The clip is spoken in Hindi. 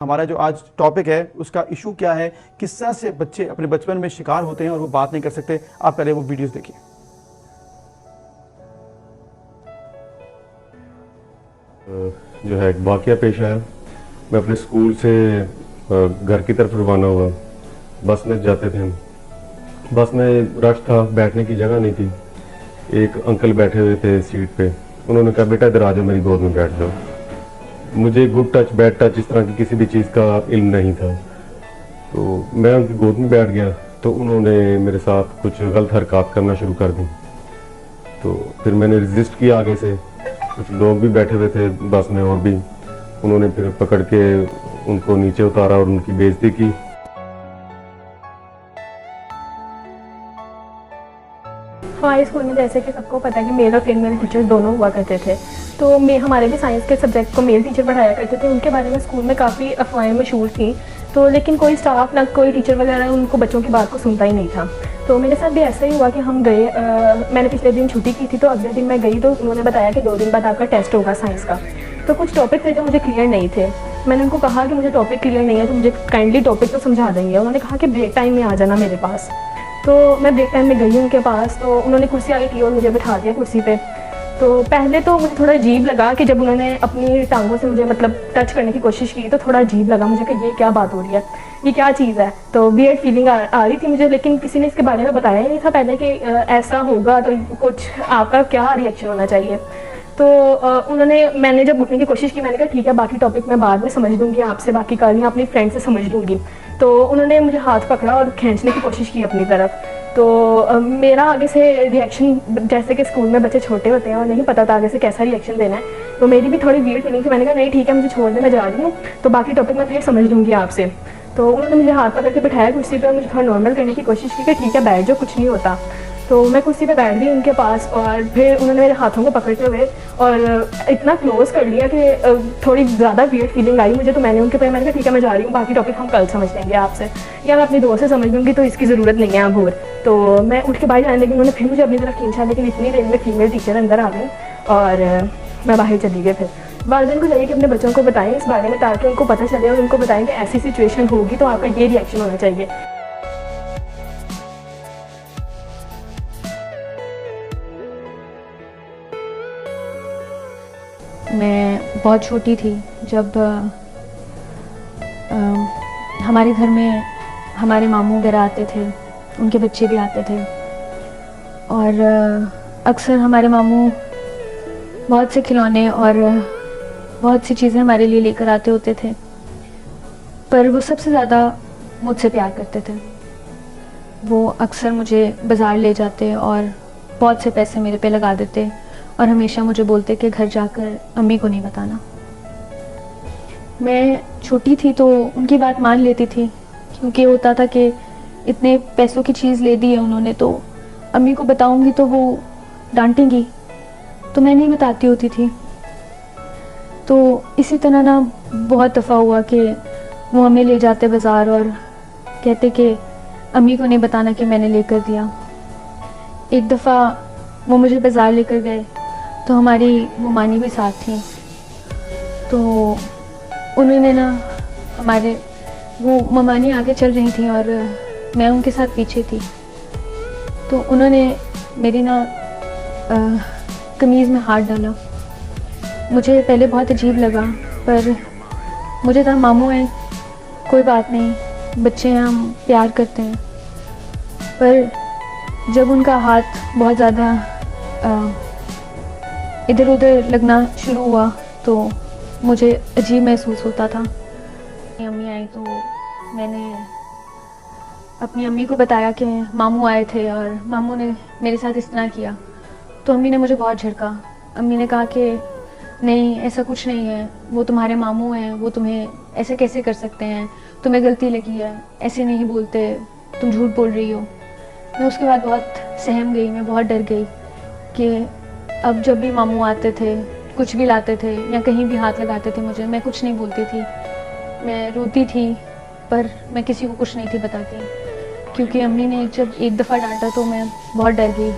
हमारा जो आज टॉपिक है उसका इशू क्या है, किस तरह से बच्चे अपने बचपन में शिकार होते हैं और वो बात नहीं कर सकते। आप पहले वो वीडियोस देखिए। जो है एक वाकया पेश आया। मैं अपने स्कूल से घर की तरफ रवाना हुआ। बस में जाते थे हम। बस में रश था, बैठने की जगह नहीं थी। एक अंकल बैठे हुए थे सीट पे। उन्होंने कहा, बेटा इधर आ जाओ, मेरी गोद में बैठ जाओ। मुझे गुड टच बैड टच इस तरह की किसी भी चीज़ का इल्म नहीं था, तो मैं उनकी गोद में बैठ गया। तो उन्होंने मेरे साथ कुछ गलत हरकत करना शुरू कर दी। तो फिर मैंने रजिस्ट किया आगे से। कुछ लोग भी बैठे हुए थे बस में और भी। उन्होंने फिर पकड़ के उनको नीचे उतारा और उनकी बेइज्जती की। हमारे स्कूल में जैसे कि सबको पता है कि मेल और फीमेल टीचर्स दोनों हुआ करते थे। तो मैं हमारे भी साइंस के सब्जेक्ट को मेल टीचर पढ़ाया करते थे। उनके बारे में स्कूल में काफ़ी अफवाहें मशहूर थी। तो लेकिन कोई स्टाफ ना कोई टीचर वगैरह उनको बच्चों की बात को सुनता ही नहीं था। तो मेरे साथ भी ऐसा ही हुआ कि हम गए, मैंने पिछले दिन छुट्टी की थी, तो अगले दिन मैं गई तो उन्होंने बताया कि 2 दिन बाद आपका टेस्ट होगा साइंस का। तो कुछ टॉपिक थे जो मुझे क्लियर नहीं थे। मैंने उनको कहा कि मुझे टॉपिक क्लियर नहीं है, तो मुझे काइंडली टॉपिक तो समझा देंगे। उन्होंने कहा कि ब्रेक टाइम में आ जाना मेरे पास। तो मैं ब्रेक टाइम में गई उनके पास, तो उन्होंने कुर्सी आगे की और मुझे बिठा दिया कुर्सी पे। तो पहले तो मुझे थोड़ा अजीब लगा कि जब उन्होंने अपनी टांगों से मुझे मतलब टच करने की कोशिश की, तो थोड़ा अजीब लगा मुझे कि ये क्या बात हो रही है, ये क्या चीज़ है। तो वियर्ड फीलिंग आ रही थी मुझे, लेकिन किसी ने इसके बारे में बताया ही नहीं था पहले कि ऐसा होगा, तो कुछ आपका क्या रिएक्शन होना चाहिए। तो मैंने जब उठने की कोशिश की, मैंने कहा ठीक है, बाकी टॉपिक मैं बाद में समझ लूँगी, आपसे बाकी कहानियाँ अपनी फ्रेंड से समझ लूँगी। तो उन्होंने मुझे हाथ पकड़ा और खींचने की कोशिश की अपनी तरफ। तो मेरा आगे से रिएक्शन, जैसे कि स्कूल में बच्चे छोटे होते हैं और नहीं पता था आगे से कैसा रिएक्शन देना है, तो मेरी भी थोड़ी वियर्ड फीलिंग थी। मैंने कहा नहीं ठीक है, मुझे छोड़ दे, मैं जा रही हूँ, तो बाकी टॉपिक मैं फिर समझ लूँगी आपसे। तो उन्होंने मुझे हाथ पकड़ के बिठाया कुर्सी पर, मुझे थोड़ा नॉर्मल करने की कोशिश की कि ठीक है बैठ जाओ, कुछ नहीं होता। तो मैं कुर्सी पे बैठ गई उनके पास, और फिर उन्होंने मेरे हाथों को पकड़ते हुए और इतना क्लोज कर लिया कि थोड़ी ज़्यादा वियर्ड फीलिंग आई मुझे। तो मैंने उनके पे मैंने कहा ठीक है मैं जा रही हूँ, बाकी टॉपिक हम कल समझ लेंगे आपसे, या मैं अपनी दोस्त से समझ लूँगी, तो इसकी ज़रूरत नहीं है अब और। तो मैं उठ के बाहर जाने लगी, उन्होंने फिर मुझे अपनी तरफ खींचा, लेकिन इतनी देर में फीमेल टीचर अंदर आ गई और मैं बाहर चली गई। फिर वालिदैन को चाहिए कि अपने बच्चों को बताएं इस बारे में, ताकि उनको पता चले और उनको बताएं कि ऐसी सिचुएशन होगी तो आपका ये रिएक्शन होना चाहिए। मैं बहुत छोटी थी जब हमारे घर में हमारे मामू वगैरह आते थे, उनके बच्चे भी आते थे। और अक्सर हमारे मामू बहुत से खिलौने और बहुत सी चीज़ें हमारे लिए लेकर आते होते थे, पर वो सबसे ज़्यादा मुझसे प्यार करते थे। वो अक्सर मुझे बाज़ार ले जाते और बहुत से पैसे मेरे पे लगा देते और हमेशा मुझे बोलते कि घर जाकर अम्मी को नहीं बताना। मैं छोटी थी तो उनकी बात मान लेती थी, क्योंकि होता था कि इतने पैसों की चीज़ ले दी है उन्होंने, तो अम्मी को बताऊंगी तो वो डांटेंगी, तो मैं नहीं बताती होती थी। तो इसी तरह ना बहुत दफ़ा हुआ कि वो हमें ले जाते बाज़ार और कहते कि अम्मी को नहीं बताना कि मैंने लेकर दिया। एक दफ़ा वो मुझे बाज़ार लेकर गए तो हमारी ममानी भी साथ थी। तो उन्होंने ना वो ममानी आगे चल रही थी और मैं उनके साथ पीछे थी। तो उन्होंने मेरी ना कमीज़ में हाथ डाला। मुझे पहले बहुत अजीब लगा, पर मुझे था मामू हैं, कोई बात नहीं, बच्चे हैं, हम प्यार करते हैं। पर जब उनका हाथ बहुत ज़्यादा इधर उधर लगना शुरू हुआ तो मुझे अजीब महसूस होता था। अम्मी आई तो मैंने अपनी अम्मी को बताया कि मामू आए थे और मामू ने मेरे साथ इस तरह किया। तो अम्मी ने मुझे बहुत झड़का। अम्मी ने कहा कि नहीं, ऐसा कुछ नहीं है, वो तुम्हारे मामू हैं, वो तुम्हें ऐसे कैसे कर सकते हैं, तुम्हें गलती लगी है, ऐसे नहीं बोलते, तुम झूठ बोल रही हो। मैं उसके बाद बहुत सहम गई, मैं बहुत डर गई कि अब जब भी मामू आते थे, कुछ भी लाते थे या कहीं भी हाथ लगाते थे मुझे, मैं कुछ नहीं बोलती थी, मैं रोती थी, पर मैं किसी को कुछ नहीं थी बताती, क्योंकि अम्मी ने जब एक दफ़ा डांटा तो मैं बहुत डर गई।